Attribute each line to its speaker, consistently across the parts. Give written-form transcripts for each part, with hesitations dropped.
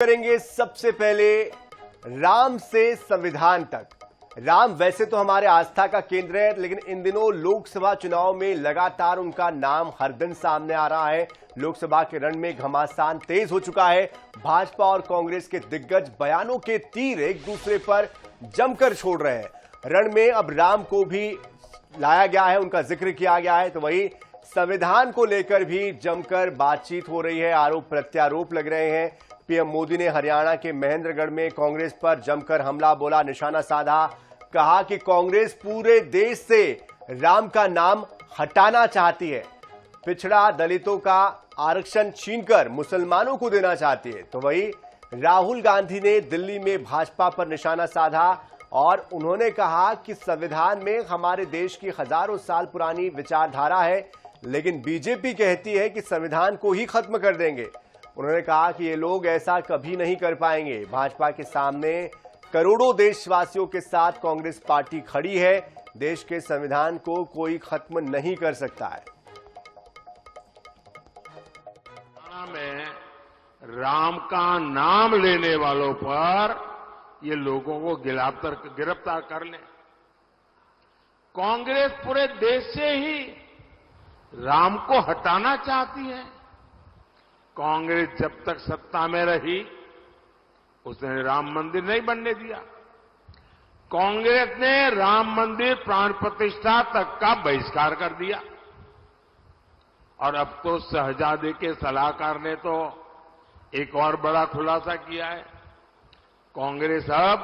Speaker 1: करेंगे सबसे पहले राम से संविधान तक। राम वैसे तो हमारे आस्था का केंद्र है, लेकिन इन दिनों लोकसभा चुनाव में लगातार उनका नाम हर दिन सामने आ रहा है। लोकसभा के रण में घमासान तेज हो चुका है। भाजपा और कांग्रेस के दिग्गज बयानों के तीर एक दूसरे पर जमकर छोड़ रहे हैं। रण में अब राम को भी लाया गया है, उनका जिक्र किया गया है, तो वही संविधान को लेकर भी जमकर बातचीत हो रही है। आरोप प्रत्यारोप लग रहे हैं। पीएम मोदी ने हरियाणा के महेंद्रगढ़ में कांग्रेस पर जमकर हमला बोला, निशाना साधा। कहा कि कांग्रेस पूरे देश से राम का नाम हटाना चाहती है, पिछड़ा दलितों का आरक्षण छीनकर मुसलमानों को देना चाहती है। तो वही राहुल गांधी ने दिल्ली में भाजपा पर निशाना साधा और उन्होंने कहा कि संविधान में हमारे देश की हजारों साल पुरानी विचारधारा है, लेकिन बीजेपी कहती है कि संविधान को ही खत्म कर देंगे। उन्होंने कहा कि ये लोग ऐसा कभी नहीं कर पाएंगे। भाजपा के सामने करोड़ों देशवासियों के साथ कांग्रेस पार्टी खड़ी है। देश के संविधान को कोई खत्म नहीं कर सकता है।
Speaker 2: में राम का नाम लेने वालों पर ये लोगों को गिरफ्तार कर ले। कांग्रेस पूरे देश से ही राम को हटाना चाहती है। कांग्रेस जब तक सत्ता में रही उसने राम मंदिर नहीं बनने दिया। कांग्रेस ने राम मंदिर प्राण प्रतिष्ठा तक का बहिष्कार कर दिया। और अब तो शहजादे के सलाहकार ने तो एक और बड़ा खुलासा किया है। कांग्रेस अब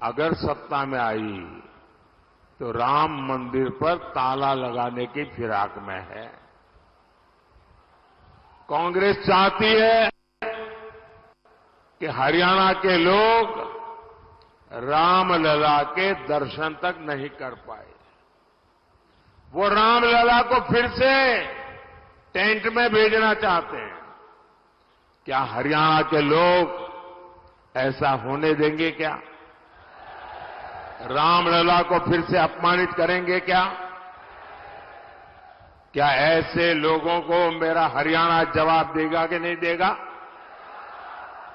Speaker 2: अगर सत्ता में आई तो राम मंदिर पर ताला लगाने की फिराक में है। कांग्रेस चाहती है कि हरियाणा के लोग रामलला के दर्शन तक नहीं कर पाए। वो रामलला को फिर से टेंट में भेजना चाहते हैं। क्या हरियाणा के लोग ऐसा होने देंगे? क्या रामलला को फिर से अपमानित करेंगे? क्या ऐसे लोगों को मेरा हरियाणा जवाब देगा कि नहीं देगा?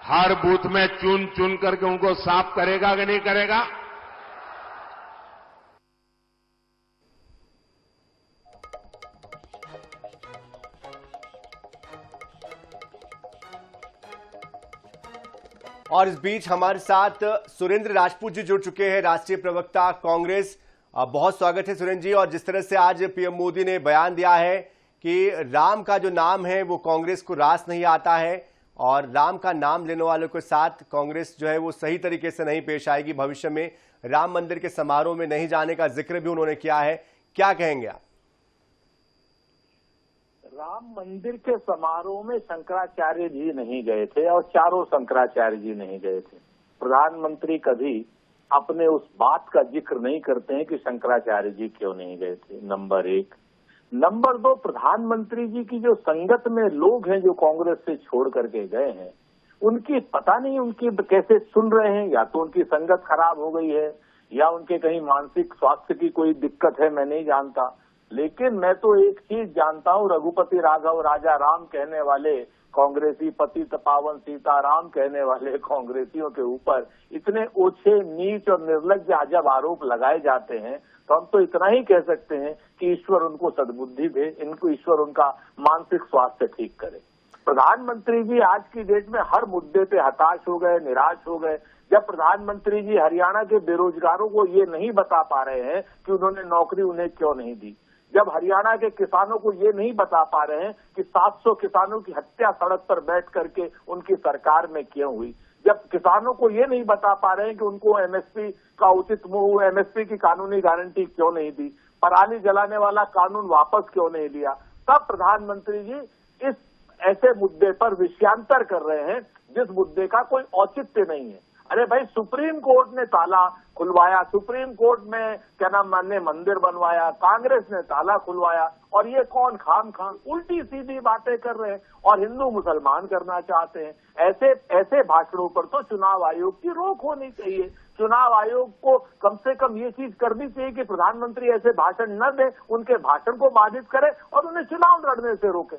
Speaker 2: हर बूथ में चुन चुन करके उनको साफ करेगा कि नहीं करेगा?
Speaker 1: और इस बीच हमारे साथ सुरेंद्र राजपूत जी जुड़ चुके हैं, राष्ट्रीय प्रवक्ता कांग्रेस। बहुत स्वागत है सुरेंद्र जी। और जिस तरह से आज पीएम मोदी ने बयान दिया है कि राम का जो नाम है वो कांग्रेस को रास नहीं आता है और राम का नाम लेने वालों के साथ कांग्रेस जो है वो सही तरीके से नहीं पेश आएगी, भविष्य में राम मंदिर के समारोह में नहीं जाने का जिक्र भी उन्होंने किया है। क्या कहेंगे आप?
Speaker 3: राम मंदिर के समारोह में शंकराचार्य जी नहीं गए थे और चारों शंकराचार्य जी नहीं गए थे। प्रधानमंत्री कभी अपने उस बात का जिक्र नहीं करते हैं कि शंकराचार्य जी क्यों नहीं गए थे, नंबर एक। नंबर दो, प्रधानमंत्री जी की जो संगत में लोग हैं जो कांग्रेस से छोड़ करके गए हैं, उनकी पता नहीं उनकी कैसे सुन रहे हैं। या तो उनकी संगत खराब हो गई है या उनके कहीं मानसिक स्वास्थ्य की कोई दिक्कत है, मैं नहीं जानता। लेकिन मैं तो एक चीज जानता हूं, रघुपति राघव राजा राम कहने वाले कांग्रेसी, पतित पावन सीताराम कहने वाले कांग्रेसियों के ऊपर इतने ओछे, नीच और निर्लज्ज अजब आरोप लगाए जाते हैं, तो हम तो इतना ही कह सकते हैं कि ईश्वर उनको सद्बुद्धि दे, इनको ईश्वर उनका मानसिक स्वास्थ्य ठीक करे। प्रधानमंत्री जी आज की डेट में हर मुद्दे पे हताश हो गए, निराश हो गए। जब प्रधानमंत्री जी हरियाणा के बेरोजगारों को ये नहीं बता पा रहे हैं कि उन्होंने नौकरी उन्हें क्यों नहीं दी, जब हरियाणा के किसानों को ये नहीं बता पा रहे हैं कि 700 किसानों की हत्या सड़क पर बैठ करके उनकी सरकार में क्यों हुई, जब किसानों को ये नहीं बता पा रहे हैं कि उनको एमएसपी का उचित मूल्य, एमएसपी की कानूनी गारंटी क्यों नहीं दी, पराली जलाने वाला कानून वापस क्यों नहीं लिया, तब प्रधानमंत्री जी इस ऐसे मुद्दे पर विषयांतर कर रहे हैं जिस मुद्दे का कोई औचित्य नहीं है। अरे भाई, सुप्रीम कोर्ट ने ताला खुलवाया, सुप्रीम कोर्ट में क्या नाम ने मंदिर बनवाया, कांग्रेस ने ताला खुलवाया, और ये कौन खाम उल्टी सीधी बातें कर रहे हैं और हिंदू मुसलमान करना चाहते हैं। ऐसे भाषणों पर तो चुनाव आयोग की रोक होनी चाहिए। चुनाव आयोग को कम से कम ये चीज करनी चाहिए कि प्रधानमंत्री ऐसे भाषण न दें, उनके भाषण को बाधित करे और उन्हें चुनाव लड़ने से रोके।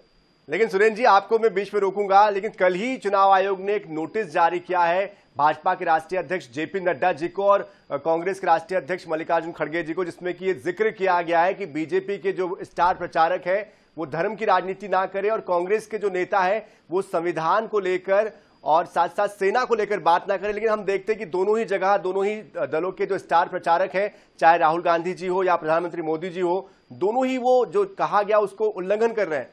Speaker 1: लेकिन सुरेंद्र जी, आपको मैं बीच में रोकूंगा, लेकिन कल ही चुनाव आयोग ने एक नोटिस जारी किया है भाजपा के राष्ट्रीय अध्यक्ष जेपी नड्डा जी को और कांग्रेस के राष्ट्रीय अध्यक्ष मल्लिकार्जुन खड़गे जी को, जिसमें कि ये जिक्र किया गया है कि बीजेपी के जो स्टार प्रचारक है वो धर्म की राजनीति ना करे और कांग्रेस के जो नेता है वो संविधान को लेकर और साथ साथ सेना को लेकर बात ना करें। लेकिन हम देखते हैं कि दोनों ही जगह, दोनों ही दलों के जो स्टार प्रचारक हैं, चाहे राहुल गांधी जी हो या प्रधानमंत्री मोदी जी हो, दोनों ही वो जो कहा गया उसको उल्लंघन कर रहे हैं।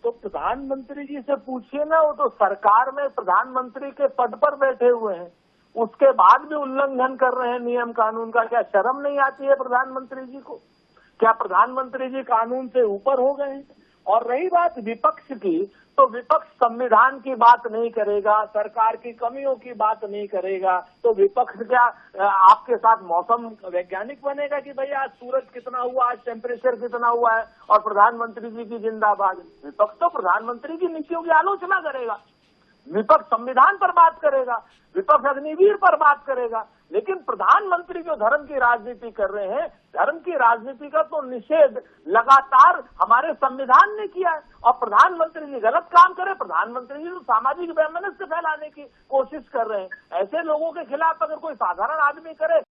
Speaker 3: तो प्रधानमंत्री जी से पूछिए ना, वो तो सरकार में प्रधानमंत्री के पद पर बैठे हुए हैं, उसके बाद भी उल्लंघन कर रहे हैं नियम कानून का। क्या शर्म नहीं आती है प्रधानमंत्री जी को? क्या प्रधानमंत्री जी कानून से ऊपर हो गए हैं? और रही बात विपक्ष की, तो विपक्ष संविधान की बात नहीं करेगा, सरकार की कमियों की बात नहीं करेगा, तो विपक्ष क्या आपके साथ मौसम वैज्ञानिक बनेगा कि भैया आज सूरज कितना हुआ, आज टेम्परेचर कितना हुआ है और प्रधानमंत्री जी की जिंदाबाद? विपक्ष तो प्रधानमंत्री की नीतियों की आलोचना करेगा, विपक्ष संविधान पर बात करेगा, विपक्ष अग्निवीर पर बात करेगा। लेकिन प्रधानमंत्री जो धर्म की राजनीति कर रहे हैं, धर्म की राजनीति का तो निषेध लगातार हमारे संविधान ने किया है। और प्रधानमंत्री जी गलत काम करे, प्रधानमंत्री जी तो सामाजिक वैमनस्य फैलाने की कोशिश कर रहे हैं। ऐसे लोगों के खिलाफ अगर कोई साधारण आदमी करे